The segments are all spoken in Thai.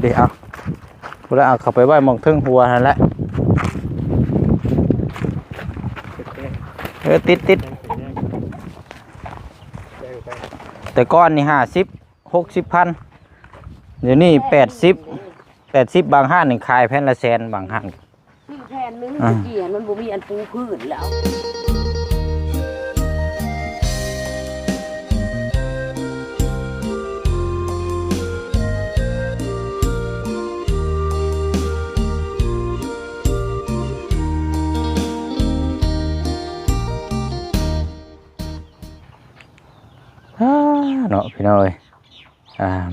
เดี๋ยวพุ่นละเอาเข้าไปไว้มองเทิงหัวนั่นแหละติดแต่ก้อนนี่50-60 พันเดี๋ยวนี้80บางห้างนี่ขายแผ่นละแสนบางห้างนี่แผ่นนึงเกี่ยมันบ่มีอันปูพื้นแล้วเนาะพี่น้อย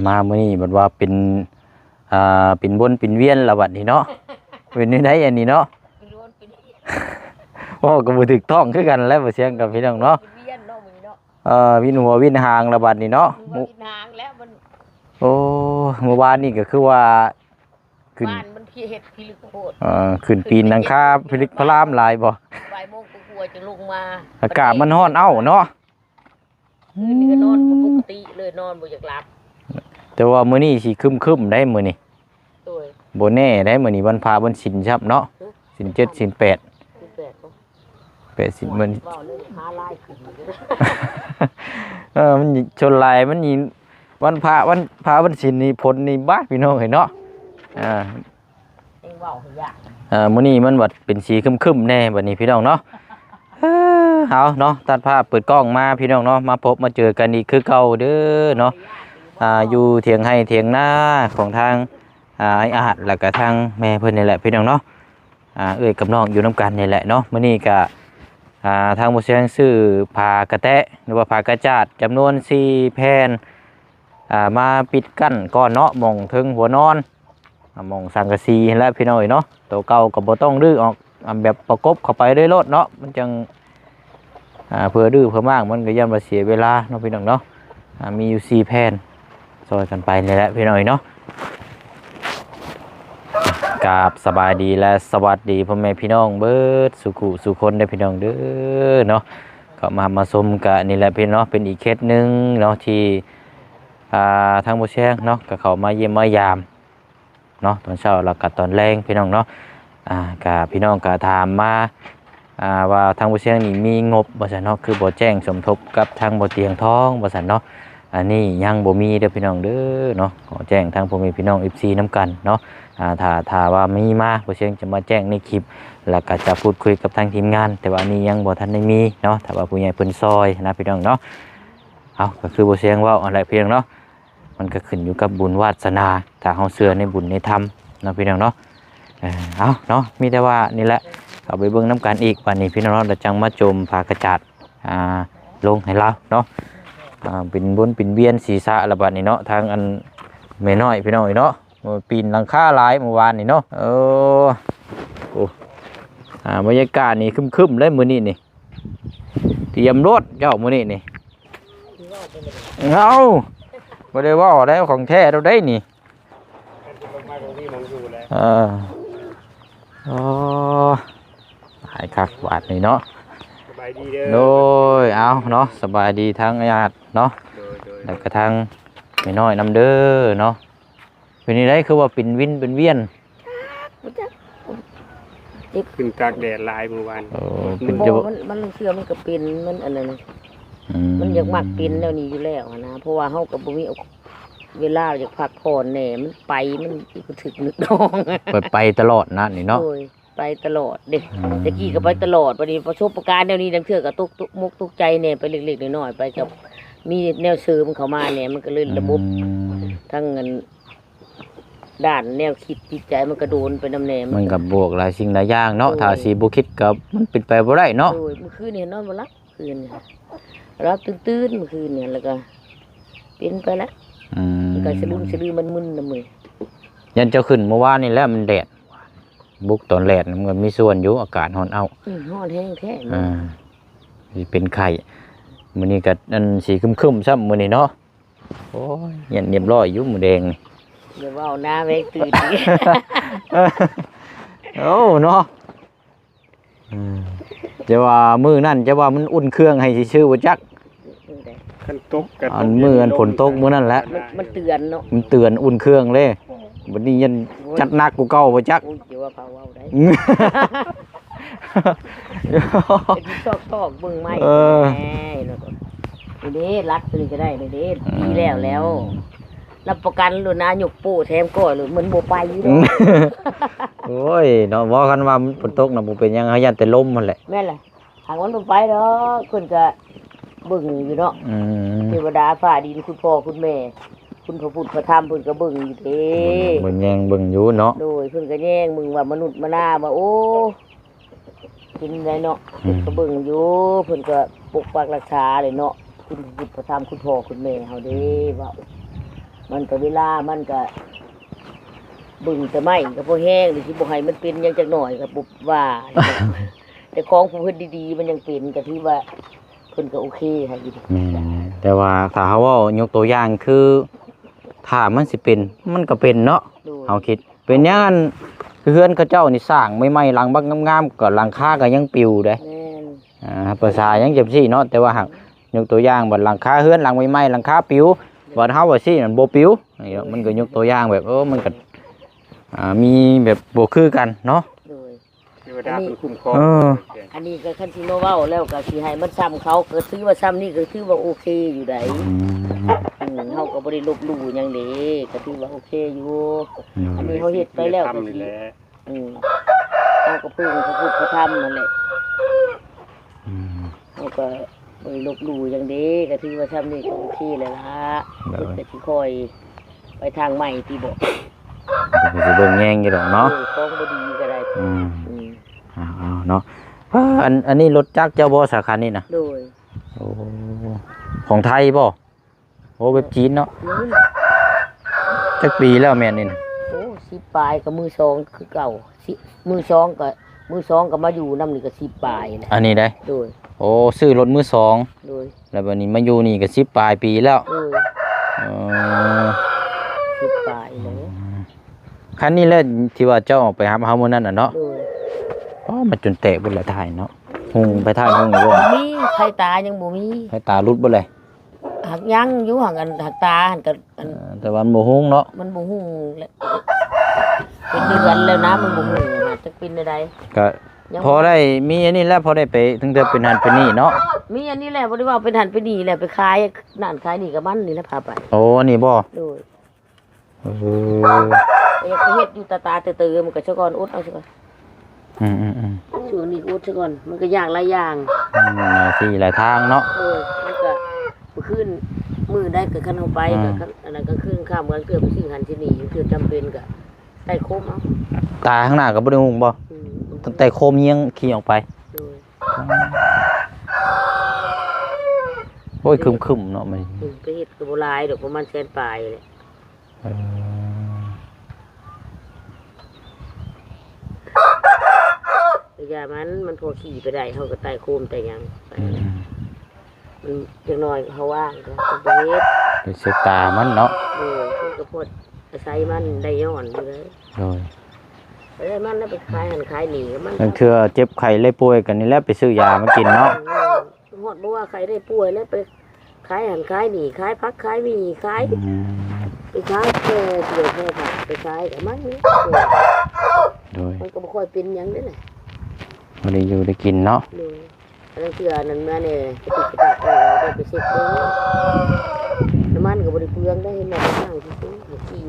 มามื้อนี้บัดว่าเป็นบนเป็นเวียนละบัดนี้เนาะเป็นนี่ได้อันนี้เนาะโอ้ก็บ่ถูกต้องคือกันแล้วบ่เสียงกับพี่น้องเนาะเวียนเนาะมื้อนี้เนาะวินหัววินหางละบัดนี้เนาะวินหางแล้วมันโอ้เมื่อวานนี่ก็คือว่าขึ้นบ้านมันพี่เฮ็ดพิลึกโพดขึ้นปีนหลังคาพิลึกพระรามหลายบ่บ่ายโมงกลัวจะลงมาอากาศมันร้อนเอ้าเนาะนี่ก็นอนปกติเลยนอนบ่อยากหลับแต่ว่ามื้อนี้สิครึมๆได้มื้อนี้บ่แน่ได้มื้อนี้วันพระวันศีลครับเนาะศีล7ศีล8สิมันมันชนลายมันนี่วันพระวันศีลนี่ผลนี่บ้าพี่น้องเห็นเนาะเองเว้าให้ยากมื้อนี้มันวัดเป็นสีครึมๆแน่บัดนี้พี่น้องเนาะเอาเนาะตัดภาพเปิดกล้องมาพี่น้องเนาะมาพบมาเจอกันอีกคือเก่าเด้อเนาะอยู่เถียงให้เถียงหน้าของทางไอ้อาดแล้วก็ทางแม่เพิ่นนี่แหละพี่น้องเนาะเอ้ยกับน้องอยู่น้ำกันนี่แหละเนาะมื้อนี้ก็ทางบ่เสียงซื้อผ้ากระแตะหรือว่าผ้ากระจาดจำนวน4แผ่นมาปิดกั้นก่อนเนาะหม่องถึงหัวนอนหม่องสังกะสีแล้วพี่น้องเนาะตัวเก่าก็บ่ต้องรื้อออกแบบประกบเข้าไปด้วยรถเนาะมันจังเพื่อดื้อเพื่อมากมันก็ย่อมมาเสียเวลาเนาะพี่น้องเนาะมีอยู่4แผ่นซอยกันไปนี่แหละพี่น้องเนาะกราบสบายดีและสวัสดีพ่อแม่พี่น้องเบิดสุคนได้พี่น้องเด้อเนาะก็มาชมกันนี่แหละพี่น้องเป็นอีกเคสนึงเนาะที่ทางบ่แซงเนาะก็เข้ามาเยี่ยมมายามเนาะตอนเช้าแล้วก็ตอนแลงพี่น้องเนาะก็พี่น้องก็ถามมาว่าทางบ่แซงนี่มีงบบ่ซั่นเนาะคือบ่แจ้งสมทบกับทางบ่เตียงทองบ่ซั่นเนาะอันนี้ยังบ่มีเด้อพี่น้องเด้อเนาะขอแจ้งทางพ่อแม่พี่น้อง FC นํกันเนาะถ้าว่ามีมาบ่เชียงจะมาแจ้งในคลิปแล้วก็จะพูดคุยกับทางทีมงานแต่ว่านี้ยังบ่ทันได้มีเนาะถ้าว่าผู้ใหญ่เพิ่นซอยนะพี่น้องเนาะเอาก็คือบ่เชียงว่าอะไรพี่น้องเนาะมันก็ขึ้นอยู่กับบุญวาสนาถ้าเฮาเชื่อในบุญในธรรมเนาะพี่น้องเนาะเอาเนาะมีแต่ว่านี่แหละเอาไปเบิ่งน้ำกันอีกวันนี้พี่น้องเนาะเราจังมาโจมผ้ากระจาดลงให้เราเนาะเป็นบนเป็นเวียนศีรษะละบัดนี้เนาะทางอันแม่น้อยพี่น้องเนาะปีนหลังคาหลายเมื่อวานนี่เนาะบรรยากาศนี่ครึมๆเลยมื้อนี้นี่เตรียมรถเจ้ามื้อนี้นี่เอาบ่ได้ว่าแล้วของแท้เราได้นี่หายคักบาดนี่เนาะสบายดีเด้อโดยเอาเนาะสบายดีทั้งญาติเนาะแล้วก็ทั้งแม่น้อยนำเด้อเนาะเป็นนี่ได้คือว่าเป็นวินเป็นเวียนขึ้นตากแดดลายเมื่อวานมันเชื่อมันก็เป็นมันอะไรนะมันอยากมักเป็นแล้วนี่อยู่แล้วนะเพราะว่าเฮากับบ่มีเวลาอยากพักผ่อนแน่มันไปมันถึกนึกดองไปตลอดนะนี่เนาะไปตลอดเด็กตะกี้ก็ไปตลอดวันนี้ประสบการณ์แนวนี้ดังเทื่อก็ตกใจเนี่ยไปเล็กๆน้อยๆไปกับมีแนวเสริมเข้ามาเนี่ยมันก็เลยระบบทั้งเงินด้านแนวคิดจิตใจมันกระโดนไปนำแนมันกับบวกหลายสิ่งหลายอย่างเนาะถ้าสีบุคิดกับมันเป็นไปบ่ได้เนาะเมื่อคืนเนี่ยนอนบ่หลับคืนเนี่ยรับตื่นเมื่อคืนเนี่ยแล้วก็เป็นไปแล้วก็สะลือมันมึนนะมือยันเจ้าขึ้นเมื่อวานนี่แล้วมันแดดบุกตอนแดดมันมีส่วนอยู่อากาศร้อนเอาร้อนแห้งแท้สิเป็นไข่มื้อนี้ก็อันสีครึมๆซ้ำมื้อนี้เนาะโอ้ยเรียบร้อยอยู่หมูแดงนี่เดี๋ยวเอาหน้าแม่ตื่นโอ้เนาะจะว่ามือนั่นจะว่ามันอุ่นเครื่องให้ชื่อว่าจักคันตกกันอันมืออันฝนตกมื้อนั่นแหละมันเตือนเนาะมันเตือนอุ่นเครื่องเลย วันนี้ยันจัดหนักกูเก่าบ่จัก อุ้ยเดี๋ยวว่าเขาเว้าได้ไอ้ที่ชอบเบิ่งไม้แหม่เนาะนี่เด้รัดตัวนี้ก็ได้นี่เด้ดีแล้วรับประกันเลยนะยกโป้แถมก้อยเลยเหมือนบ่ไปอยู่ดอก โอ้ยเนาะว่ากันว่ามันฝนตกน่ะบ่เป็นหยังเฮายันแต่ลมมันแหละ แม่นล่ะหากมันบ่ไปดอกเพิ่นก็เบิ่งอยู่เนาะ เทวดาฟ้าดินคุณพ่อคุณแม่คุณพระพุทธพระธรรมเพิ่นก็เบิ่งอยู่เด้ เบิ่งแยงเบิ่งอยู่เนาะ โดยเพิ่นก็แย่งมึงว่ามนุษย์มาหน้าว่าโอ้เป็นไงเนาะเพิ่นก็เบิ่งอยู่เพิ่นก็ปกปักรักษาเลยเนาะคุณพระพุทธพระธรรมคุณพ่อคุณแม่เฮาเด้ว่ามันก็เวลามันก็เบิ่งแต่ไม่ก็บ่แห้งหรือสิบ่ให้มันเป็นหยังจักหน่อยก็บ่ว่า แต่ของผู้เพิ่นดีๆมันยังเป็นก็ถือว่าเพิ่นก็โอเคให้อยู่ แต่ว่าถ้าเฮาเว้ายกตัวอย่างคือถ้ามันสิเป็นมันก็เป็นเนาะ โดย เฮาคิดเป็นหยังอันคือเฮือนเขาเจ้านี่สร้างใหม่ๆหลังบักงามๆก็หลังคาก็ยังปลิวเด้ แม่น ภาษายังจังซี่เนาะแต่ว่าหากยกตัวอย่างบัดหลังคาเฮือนหลังใหม่ๆหลังคาปลิวบัดเฮาว่าซี่มันบ่ปลิวนี่เนาะมันก็ยกตัวอย่างแบบมันก็มีแบบบ่คือกันเนาะ โดย เทวดาเป็นคุ้มครอง อันนี้ก็คันสิมาเว้าแล้วก็สิให้มันซ้ำเขาก็ถือว่าซ้ำนี่ก็ถือว่าโอเคอยู่ได้เฮาก็บ่ได้ลบหลู่หยังเด้ก็ถือว่าโอเคอยู่อันนี้เฮาเฮ็ดไปแล้วก็ ทำนี่ สิ แหละ เฮาก็พึ่งพระพุทธพระธรรมนั่นแหละเฮาก็บ่ได้ลบหลู่หยังเด้ก็ถือว่าซ้ำนี่ก็โอเคแล้วล่ะเพิ่นก็สิคอยไปทางใหม่ที่บ่ ก็สิเบิ่งแยงอยู่ดอกเนาะ ของบ่ดีก็ได้ เอาเนาะอันนี้รถจักรเจ้าบ่สาขานี่นะ โดย โอ้ของไทยบ่โอ้เว็บจีนเนาะจักปีแล้วแม่นนี่นะ โอ้10ปลายก็มือสองคือเก่ามือสองก็มาอยู่นำนี่ก็10ปลายแหละ อันนี้ได้ โดย โอ้ซื้อรถมือสอง โดย แล้วบัดนี้มาอยู่นี่ก็10ปลายปีแล้ว โดย เออ 10ปลายเลย คันนี้แหละที่ว่าเจ้าออกไปหาเฮามื้อนั้นน่ะเนาะ โดย อ๋อมันจนแตกเบิดละถ่ายเนาะหุงไปถ่ายหุงบ่ มีไผตายังบ่มี ให้ตารุดเบ่เลย หักยังอยู่หักอันหักตาหันก็อัน แต่ว่ามันบ่หุงเนาะ มันบ่ฮู้แหละเป็นเดือนแล้วนะมันบ่ฮู้หาจักเป็นได้ ก็พอได้มีอันนี้แล้วพอได้ไปถึงจะเป็นหันเป็นนี่เนาะ มีอันนี้แหละบ่ได้ว่าเป็นหันไปนี่แหละไปขายนั่นขายนี่กับมันนี่แหละพาไป โอ้อันนี้บ่ โดย เออ ไปเฮ็ดอยู่ตาเตอๆมันก็ซะก่อนอดเอาซะก่อน อืมช่วงนี้อดซะก่อนมันก็ยากหลายอย่าง หลายที่หลายทางเนาะ มันก็มื้อคืนมื้อได้ก็คันเฮาไปก็อันนั้นก็คืนข้ามกันเกือบไปซื้อหันที่นี่เกือบจำเป็นก็ได้ครบเอา ตาข้างหน้าก็บ่ได้หุงบ่ อืม ตั้งแต่โคมเยียงขี่ออกไป โดย โอ้ยคึมๆเนาะมัน ไปเฮ็ดก็บ่หลายดอกประมาณแสนปลายแหละ เออ แต่ยามันพอขี่ไปได้เฮาก็ใต้โคมแต่หยังไปมันจักหน่อยเขาว่างก็ไปเฮ็ด ไปเสกตามันเนาะ มันก็พดอาศัยมันได้ย้อนอยู่เลย โดย ไปได้มันแล้วไปขายหันขายหนีก็มัน บางเทื่อเจ็บไข้เลยป่วยกันนี่แหละไปซื้อยามากินเนาะ ฮอดบ่ว่าใครได้ป่วยแล้วไปขายหันขายหนีขายพักขายหมีขาย อืม ไปขายแค่เดียวแค่ผักไปขายกับมันนี่ โดย มันก็บ่ค่อยเป็นหยังเด้อน่ะ บ่ได้อยู่ได้กินเนาะ เลยอันนั้นคืออันนั้นมาเนี่ยกระติกกระตักเอาได้ไปเช็คเบิ่งน้ำมันก็บ่ได้เปลืองได้เห็นแม่ข้างซื่อๆขี้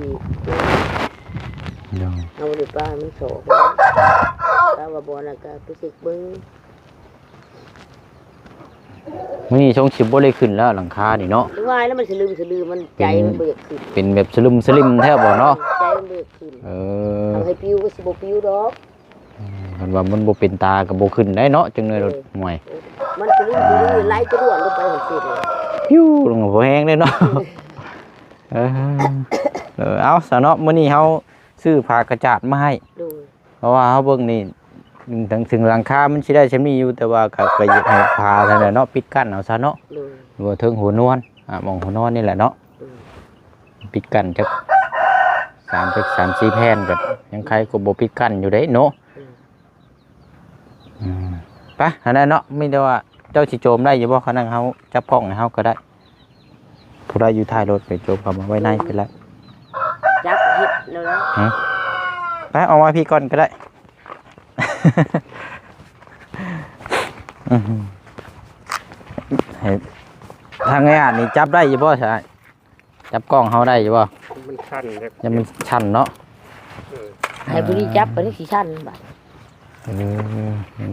โดย เอาบ่ได้ป้ามันโศกถ้าว่าบ่น่ะก็ไปเช็คเบิ่ง มื้อนี้ชงสิบ่ได้ขึ้นแล้วหลังคานี่เนาะ วายแล้วมันสลืมมันใจมันเบิกขึ้น เป็นแบบสลึมแทบบ่เนาะ ใจมันเบิกขึ้น เออ เอาให้ปิ้วก็สิบ่ปิ้วดอก คันว่ามันบ่เป็นตาก็บ่ขึ้นได้เนาะจังเลยรถห่วย มันสลืมไหลจะร่วนลงไปหันสิเลย พิ้วลงมาบ่แห้งเลยเนาะเออเอาซะเนาะมื้อนี้เฮาซื้อผ้ากระจาดมาให้ ดู เพราะว่าเฮาเบิ่งนี่ถึงหลังคามันสิได้ชั้นนี้อยู่แต่ว่าก็อยากให้ผ้าซั่นแหละเนาะปิดกั้นเอาซะเนาะ ดู หัวเทิงหัวนวลมองหัวนอนนี่แหละเนาะปิดกั้นจัก3-4แผ่นก็ยังใครก็บ่ปิดกั้นอยู่เด้เนาะไปอันนั้นเนาะมีแต่ว่าเจ้าสิโจมได้อยู่บ่คันนั้นเฮาจับกล้องให้เฮาก็ได้ผู้ใดอยู่ท้ายรถไปโจมเข้ามาไว้ในไปแล้ว จับเฮ็ด เดี๋ยวนะ ไปเอามาพี่ก่อนก็ได้ เห็นทางไงอ่ะนี่จับได้อยู่บ่ใช่จับกล้องเขาได้อยู่บ่ มันชันครับ ยังมันชันเนาะ ให้ผู้นี้จับไปนี่สิชันบัด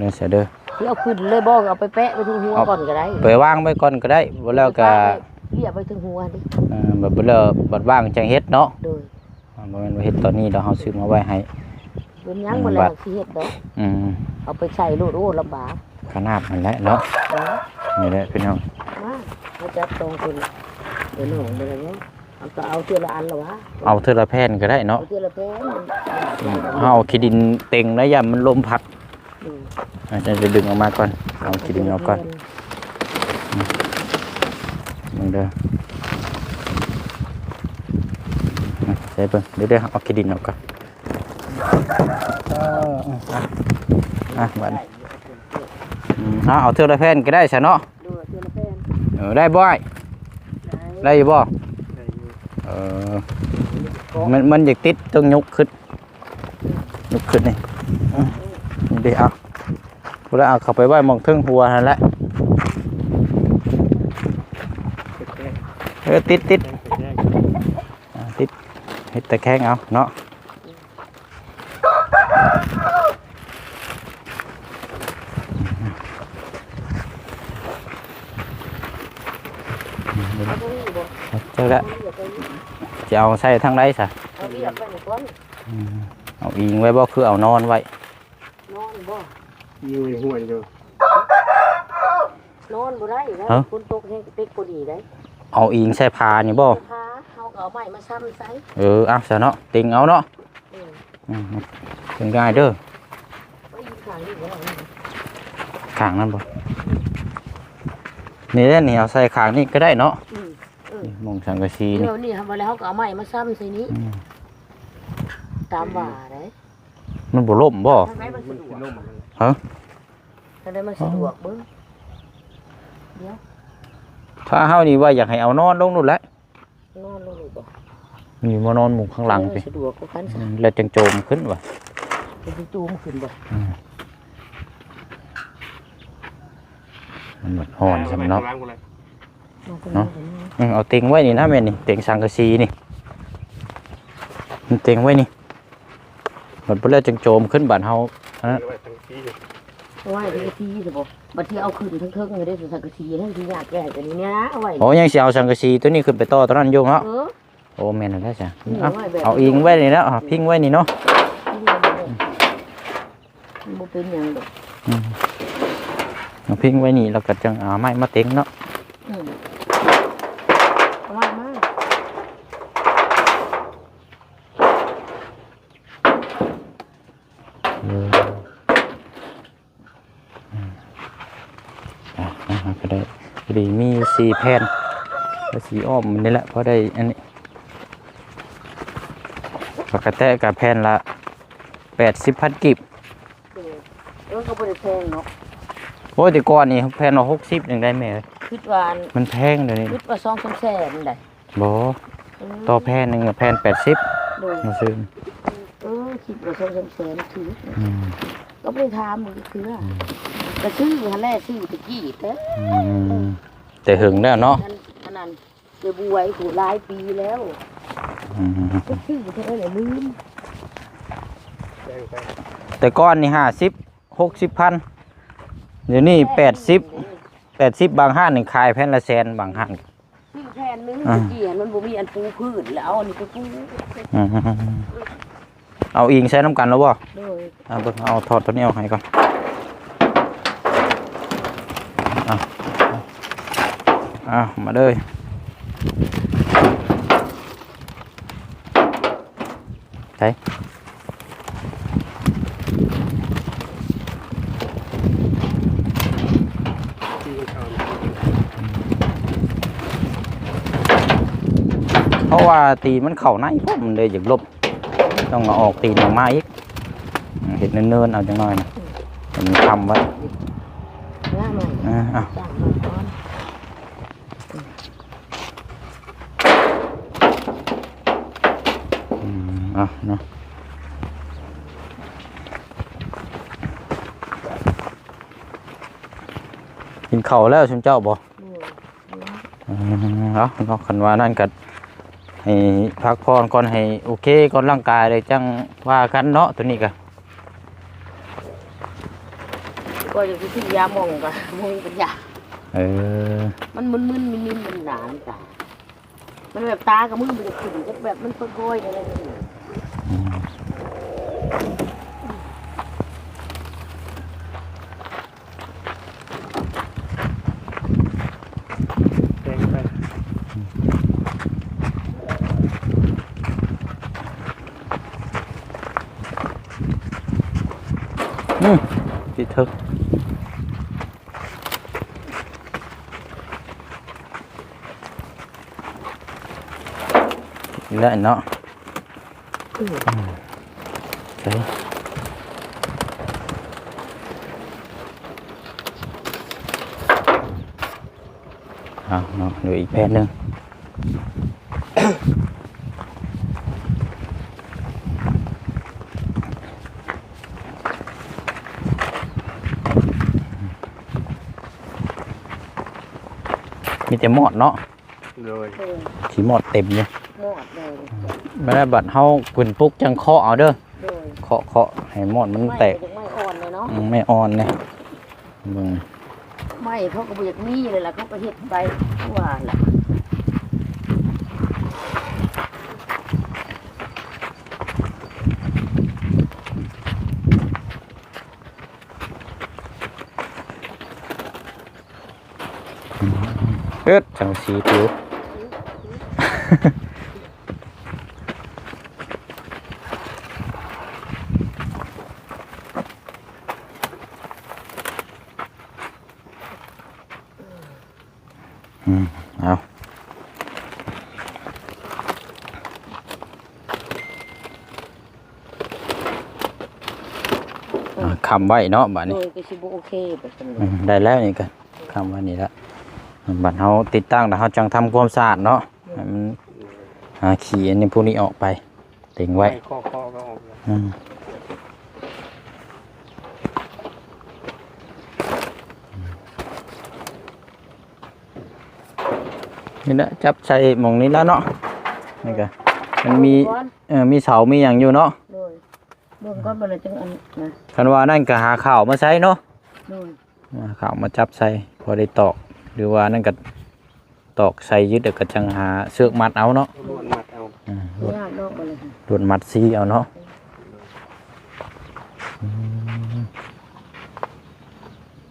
นี่เสียเด้อ ที่เอาขึ้นเลยบ่เอาไปแปะไปถึงหัวก่อนก็ได้ ไปวางไว้ก่อนก็ได้บ่แล้วก็ เรียกไปถึงหัวดิ แบบบ่แล้วบัดว่างจังเฮ็ดเนาะ โดย บ่แม่นว่าเฮ็ดตอนนี้เดี๋ยวเฮาซื้อมาไว้ให้ เป็นหยังบ่แล้วสิเฮ็ดดอก อืม เอาไปใช้โลดโอ้ลำบาก ขนาดนั่นแหละเนาะ เนาะ นี่แหละพี่น้อง มาเขาจับตรงคนเดี๋ยวหนูเดี๋ยวนี้เอาก็เอาเทื่อละอันละวะ เอาเทื่อละแผ่นก็ได้เนาะ เอาเทื่อละแพง เฮาเอาขี้ดินเต็งแล้วอย่ามันลมพัด อืม จะดึงออกมาก่อนเอาขี้ดินออกก่อนมึงเด้อใส่เบิ่งเดี๋ยวเอาขี้ดินออกก่อนบัดเอาเทื่อละแผ่นก็ได้ซะเนาะ ดูเทื่อละแพง ได้บ่อยได้อยู่บ่มันอยากติดต้องยกขึ้นนี่เดี๋ยวเอาพวกเราเอาเข้าไปไว้มองเทิงหัวนั่นแหละติดติดเฮ็ดตะแคงเอาเนาะเจ้าละจะเอาใส่ทางไรซะ เอาเรียกไปหนึ่งคน เอาอิงไว้บ่คือเอานอนไว้ นอนบ่ อยู่ในหัวอยู่ นอนบ่ได้นะคนตกให้เต็กบ่ดีได้ เอาอิงใส่พานี่บ่ พาเฮาก็เอาไม้มาซ้ำใส่ เอาซะเนาะติงเอาเนาะเป็นง่ายเด้อ ไปยิงข้างนี่บ่ได้ ข้างนั่นบ่นี่แหละนี่เอาใส่ข้างนี่ก็ได้เนาะมองสังกะสีนี่ เดี๋ยวนี้ทำมาแล้วเฮาก็เอาไม้มาซ้ำใส่นี้ตามว่าได้ มันบ่ล่มบ่ ทางไหนมันสะดวก ล่ม ฮะ ทางไหนมันสะดวกเบิ่งเดี๋ยว ถ้าเฮานี่ว่าอยากให้เอานอนลงนู่นแหละ นอนลงนี่บ่ มีมานอนหมู่ข้างหลังสิ สะดวกกว่ากันซะ แล้วจังโจมขึ้นว่ะ เป็นสิจูมขึ้นบ่ มันหมดฮ้อนซะเนาะ เนาะ เอาเต็งไว้นี่นะแม่นี่เต็งสังกะสีนี่มันเต็งไว้นี่หมดไปแล้วจังโจมขึ้นบ้านเฮาฮะ เอาไว้ที่ที่สิบ่บัดที่เอาขึ้นเทิงๆได้สังกะสีทั้งที่ยากแก่กันนี่นะเอาไว้ โอ้ยังสิเอาสังกะสีตัวนี้ขึ้นไปต่อตัวนั้นอยู่เนาะ เออ โอ้แม่นแล้วจ้ะ นี่ เอา ไว้แบบ เอาอิงไว้นี่นะพิงไว้นี่เนาะ บ่เป็นหยังดอก เอาพิงไว้นี่แล้วก็จังเอาไม้มาเต็งเนาะ เอาไว้มา ก็ได้พอดีมี4แผ่นก็สีอ้อมมันนี่แหละพอได้อันนี้ปกติกับแผ่นละ80,000กีบ ก็บ่ได้แพงเนาะ โอ้ยแต่ก่อนนี่แผ่นละ60ยังได้แม่เอ้ย คิดว่า มันแพงเดี๋ยวนี้ คิดว่า2-3แสนได้ บ่ต่อแผ่นหนึงแผ่น80 โดย มาซื้อ คิดว่า2-3แสนถือก็ไปถามมึงคือก็ซื้อหั่นแหละซื้อตะกี้แต่ แต่หึงแล้วเนาะ อันนั้นเก็บไว้กูหลายปีแล้วก็ซื้อเท่าไหร่ลืม แต่ก่อนนี่50-60,000เดี๋ยวนี้80บางห้างนี่ขายแผ่นละแสนบางห้าง ซื้อแผ่นนึงตะกี้มันบ่มีอันปูพื้นแล้วเอาอันนี้ไปปู เอาอิงใช้น้ำกันแล้วบ่ โดย เอาถอดตัวนี้ออกให้ก่อนมาเลยใช่เพราะว่าตีนมันเข่าในพวกมันเลยอยากลบต้องเอาออกตีนออกมาอีกเห็ดเนินๆเอาจังหน่อยนะมันทำไว้ ง่ายหน่อย เอา จ้างมาก่อน เอาเนาะกินข้าวแล้วชุนเจ้าบ่เนาะเนาะคันว่านั่นก็ให้พักผ่อนก่อนให้โอเคก่อนร่างกายเลยจังว่ากันเนาะตัวนี้ก็ ก็จะกินยามองก็มองเป็นยามันมึนๆมินๆมันหนานจ้ะมันแบบตากับมือมันจะขึ้นก็แบบมันโกยๆอะไรอย่างเงี้ย แกงไป พี่ทึกแล้วเนาะใช่เอาเนาะดูอีกแผ่นหนึ่งมีแต่หมอดเนาะ เลย สีหมอดเต็มเลย หมดเลย ไม่ได้บัดเฮาquyềnปุ๊กจังเคาะเอาเด้อ เลย เคาะให้หมอดมันแตก ไม่อ่อนเลยเนาะ ไม่อ่อนเนี่ยมึง ไม่เขาก็บ่อยากมีเลยล่ะเขาก็เฮ็ดไปว่าล่ะ เอิดจังสีผิวเอาคำไว้เนาะบัด โด นี้ ยก็สิบ่โอเคแบบนั้น ได้แล้วนี่กันคำไว้นี่ละบัดเฮาติดตั้งแล้วเฮาจังทำความสะอาดเนาะให้มันขี้อันนี้พวกนี้ออกไปเต็งไว้ ข้อก็ออกแล้ว นี่แหละจับใส่หม่องนี้แล้วเนาะนี่ก็มันมีเสามีอย่างอยู่เนาะ โดยเบิ่งก่อนบ่เลยจังอันนะ คันว่านั่นก็หาข้าวมาใส่เนาะ โดย หาข้าวมาจับใส่พอได้ตอกหรือว่านั่นก็ตอกใส่ยึดแล้วก็จังหาเสือกมัดเอาเนาะ นวดมัดเอา ยากเนาะบ่เลยค่ะ โดนมัดซีเอาเนาะ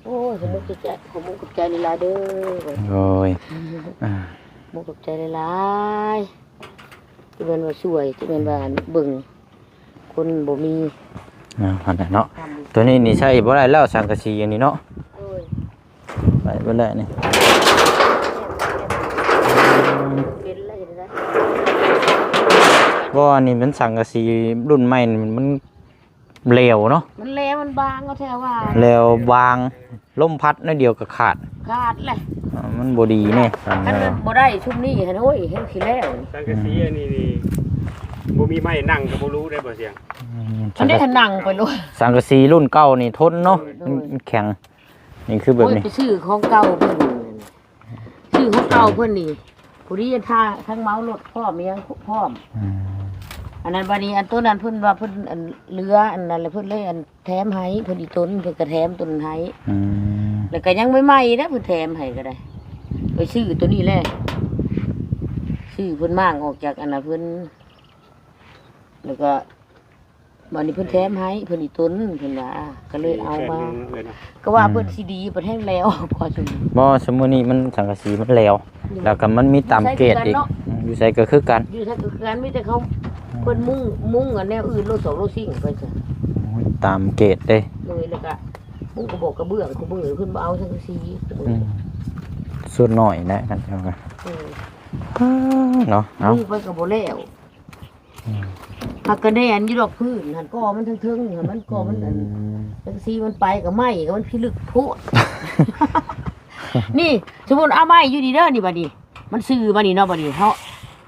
โอ้ยสมมุติใจผมมุกกับใจหลายๆเด้อ โอ้ย มุกกับใจหลายๆจะเป็นว่าช่วยจะเป็นว่าเบิ่งคนบ่มี อันนั้นเนาะ ทำ ตัวนี้นี่ใช่บ่ได้แล้วสังกะสีอันนี้เนาะ โอ้ย ไปบ่ได้นี่ เป็นแล้วเห็นไหม บ่อันนี้มันสังกะสีรุ่นใหม่นี่มันเหลวเนาะ มันแลมันบางก็แท้ว่า แล้วบางลมพัดนิดเดียวก็ขาด ขาดเลย มันบ่ดีแน่ คันมันบ่ได้ชุบนี้เห็นโอ้ยเห็นขี้แล้ว สังกะสีอันนี้นี่บ่มีไม้นั่งก็บ่รู้ได้บ่เสียง มันได้ทนังไปเลย สังกะสีรุ่นเก่านี่ทนเนาะมันแข็งนี่คือแบบ โอ้ย นี้ ไปซื้อของเก่าเพิ่นซื้อของเก่าเพิ่นนี่ผู้นี้ท่าทั้งเมารถพร้อมยังพร้อม อันนั้นบัดนี้อันต้นนั้นเพิ่นว่าเพิ่นอันเรืออันนั้นแล้วเพิ่นเลยอันแถมให้เพิ่นอีต้นเพิ่นก็แถมต้นให้ แล้วก็ยังไม่ไหม้นะเพิ่นแถมให้ก็ได้ ไปซื้อตัวนี้แหละซื้อเพิ่นมางออกจากอันนั้นเพิ่นแล้วก็บัดนี้เพิ่นแถมให้เพิ่นอีต้นเพิ่นว่าก็เลยเอามา ก็ว่าเพิ่นสิดีเพิ่นแห้งแล้ว พอจุน บ่สมมุตินี้มันสังกะสีมันแล้วแล้วก็มันมีตามเกรดอีกอยู่ไสก็คือกัน อยู่ถ้าคือการมีแต่เขาเพิ่นมุ่งอันแนวอื่นโล2โล4ไปจ้ะ ตามเกรดเด้ เลยแล้วก็มุ่งกระบอกกระเบื้องเขาเบิ่งเพิ่นบ่เอาสังกะสี สุดหน่อยนะกันเจ้าก็เนาะเอา มุ่งไปก็บ่แล้วหักกระแนนอยู่ดอกพื้นหันกอมันเทิงๆหันมันกอมันอันสังกะสีมันไปก็ไหม้ก็มันพิลึกโพด นี่สมมุติเอาไม้อยู่นี่เด้อนี่บัดนี้มันซื้อมานี่เนาะบัดนี้เ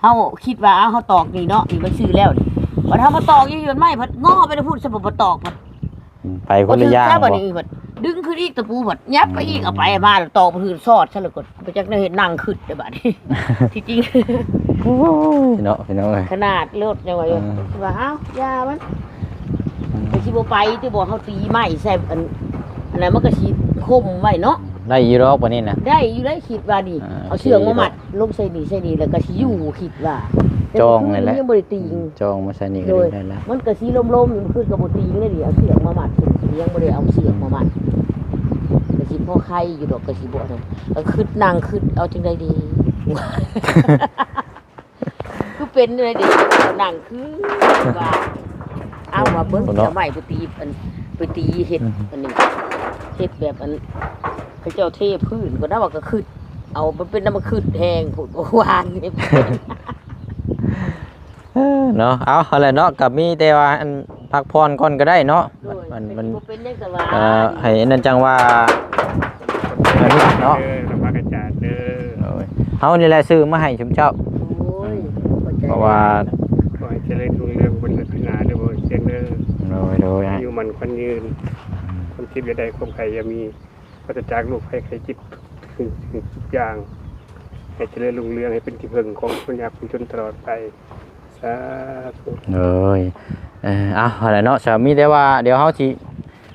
ฮาคิดว่าเอาเฮาตอกนี่เนาะนี่มันซื้อแล้วนี่ พอทำมาตอกอยู่มันไม่พัดงอไปแล้วพูดสมบูรณ์ตอกพัด ไปคนละอย่าง แค่ บ่ นี้พัดดึงขึ้นอีกตะปูพัดยับไปอีกเอาไปมาแล้วตอกมันคือซอดซะเลยก่อนไปจักได้เห็นนั่งขึ้นได้บัดนี้ ที่จริง เนาะพี่น้องเอ้ย ขนาดรถยังไงอยู่ว่าอ้าวยามันไปสิบ่ไปที่บ่เฮาตีไม้ใส่อันนั้นมันก็สิคมไว้เนาะ ได้อยู่รอกว่านี้นะ ได้อยู่ได้คิดว่านี่ เอาเชือกมามัดลงใส่นี่แล้วก็สิอยู่คิดว่า จองเลยแหละ ยังบ่ได้ตีง จองมาใส่นี่ก็ได้แล้ว มันก็สีลมๆขึ้นกับบ่ตีงเลยดิเอาเสือกมามัดยังบ่ได้เอาเสือกมามัดก็สิพ่อไข่อยู่ดอกก็สิบ่นั่นก็ขึ้นนั่งขึ้นเอาจังได๋ดี คือเป็นเลยดิเอานั่งคือว่าเอามาเบิ่งจะใหม่ไปตีอันไปตีเฮ็ดอันนี้เฮ็ดแบบอันเขาเจ้าเทพื้นก็ได้ว่าก็ขึ้นเอามันเป็นน้ำมันขึ้นแห้งผุดวานนี่ เนาะเอาอะไรเนาะกับมีแต่ว่าอันพักผ่อนก่อนก็ได้เนาะมัน เป็นยังแต่ว่า ให้อันนั้นจังว่าอันนี้เนาะ ลำบากกระจาดเด้อ เฮานี่แหละซื้อมาให้ชุมเจ้า โอ้ย เพราะว่า ขอให้เจริญรุ่งเรืองบนศาสนาเด้อบ่เสียงเด้อ โดย อายุมันควันยืนความคิดอย่าได้ความใครอย่ามีปราศจากโรคภัยไข้เจ็บทุกอย่างให้เจริญรุ่งเรืองให้เป็นที่พึ่งของคนยากคนจนตลอดไปสาธุ โดยเอาอะไรเนาะจะมีแต่ว่าเดี๋ยวเฮาสิ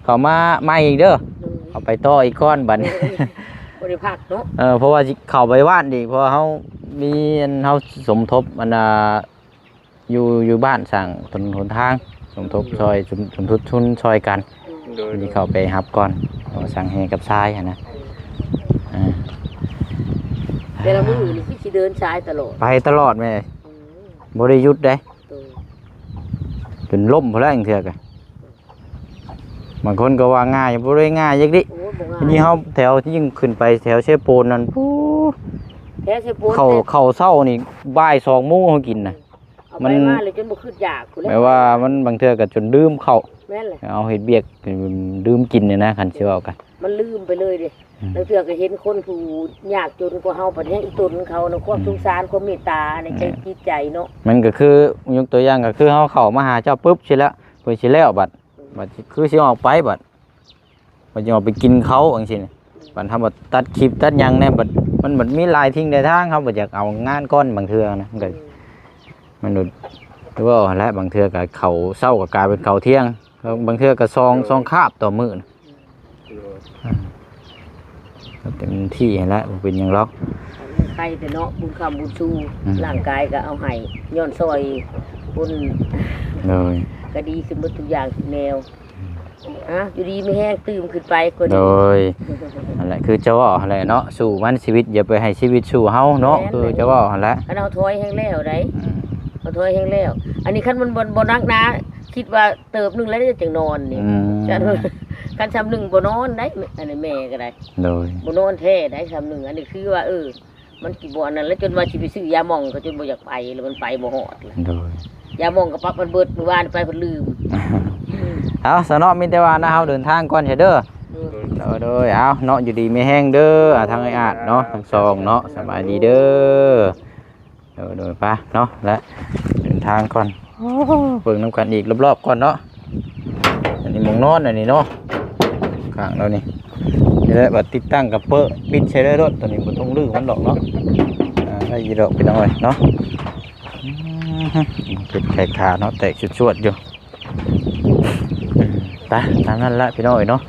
เข้ามาใหม่อีกเด้อเอาไปต่ออีกก้อนบัดนี้ บริภาคเนาะ เพราะว่าสิเข้าไปว่านอีกเพราะเฮามีอันเฮาสมทบอันอยู่บ้านสร้างถนนหนทางสมทบซอยสมทบทุนซอยกัน โดย ที่เข้าไปฮับก่อนเอาสั่งแหกับทรายหั่นนะ แต่ละมื้อนี่คือสิเดินสายตลอด ไปตลอดแม่บ่ได้หยุดเด้จนล่มพุ่นแล้วจังเทื่อกะบางคนก็ว่าง่ายบ่ได้ง่ายจักดิ โอ้บ่ง่า ทีนี้เฮาแถวที่ยิ่งขึ้นไปแถวเชฟโปนนั่นปู๊ แท้สิปูน เข้าเช้านี่บ่าย2:00นเฮากินน่ะ เอาไปมาเลยจนบ่ขึ้นอยากพุ่น แปลว่ามันบางเทื่อก็จนลืมเข้า แม่นแหละ เอาเฮ็ดเบียกลืมกินเนี่ยนะคันสิเว้ากัน มันลืมไปเลยดิแล้วเทื่อก็เห็นคนผู้ยากจนกว่าเฮาประเทศอีตนเขานะความสงสารความเมตตาในใจจิตใจเนาะ มันก็คือยกตัวอย่างก็คือเฮาเข้ามาหาเจ้าปุ๊บสิแล้วเพิ่นสิแล้วบัดคือสิออกไปบัดสิออกไปกินเขาจังซี่น่ะบัดทำบัดตัดคลิปตัดหยังแน่บัดมันบัดมีหลายทิ้งหลายทางเขาบ่อยากเอางานก้อนบางเทื่อนะมันก็มนุษย์หรือว่าและบางเทื่อก็เข้าเช้าก็กลายเป็นเข้าเที่ยงบางเทื่อก็ซองคาบต่อมื้อนะเต็มที่แล้วบ่เป็นหยังหรอก ใครแต่เนาะบุญคำบุญชูร่างกายก็เอาให้ย้อนซอยบุญ เลย ก็ดีขึ้นหมดทุกอย่างทุกแนวอยู่ดีไม่แห้งตื่มขึ้นไปคน โดยนั่นแหละคือจะว่าอะไรเนาะสู่มันชีวิตอย่าไปให้ชีวิตสู่เฮาเนาะคือจะว่าหั่นแหละ อันเอาถอยแห้งแล้วได้เอาถอยแห้งแล้วอันนี้คันมันบนนักนะคิดว่าเติบหนึงแล้วจะจังนอนนี่คันทำหนึ่งบ่นอนได้อันนี้แม่ก็ได้ โดย บ่นอนแท้ได้ทำหนึ่งอันนี้คือว่ามันสิบ่อันนั้นแล้วจนว่าสิไปซื้อยาหม่องก็จนบ่อยากไปแล้วมันไปบ่ฮอดเลย โดย ยาหม่องก็ปักมันเบิดเมื่อวานไปเพิ่นลืม เอาสนอมีแต่ว่านะเฮาเดินทางก่อนเถอะเด้อโดยเอาเนาะอยู่ดีไม่แห้งเด้อทางไอ้อาดเนาะทางซองเนาะสบายดีเด้อโดยป่ะเนาะและเดินทางก่อนเบิ่งน้ำกันอีกรอบๆก่อนเนาะอันนี้หมองนอนอันนี้เนาะข้างเรานี่นี่แหละบัดติดตั้งกับเปอร์ปิดใช้ได้รถตัวนี้บ่ต้องลื้อมันดอกเนาะได้ยีดอกพี่น้องเอ้ยเนาะเป็นแขกขาเนาะแตกชวดๆอยู่ไปตามนั้นละพี่น้องเอ้ยเนาะ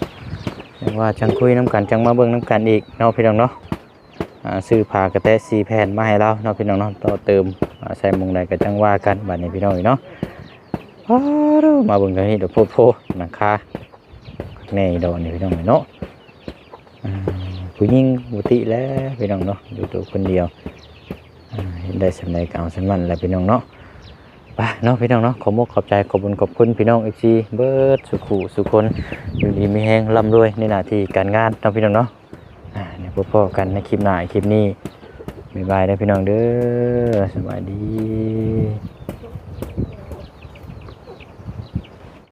ว่าจังคุยน้ำกันจังมาเบิ่งน้ำกันอีกเนาะพี่น้องเนาะซื้อผ้ากระแต4 แผ่นมาให้เราเนาะพี่น้องเนาะต่อเติมใส่หมองใดก็จังว่ากันบัดนี้พี่น้องเอ้ยเนาะมาเบิ่งกันนี่ดอกโพหลังคาแน่ดอกนี่พี่น้องเอ้ยเนาะผู้หญิงปกติแล้วพี่น้องเนาะอยู่ตัวคนเดียวเห็นได้สำเร็จเอาสมันแล้วพี่น้องเนาะไปเนาะพี่น้องเนาะขอบขอบใจขอบคุณพี่น้องFCเบิดสุคนอยู่ดีมีแฮงร่ำรวยในหน้าที่การงานเนาะพี่น้องเนาะเนี่ยพบกันในคลิปหน้าคลิปนี้บ๊ายบายนะพี่น้องเด้อสวัสดี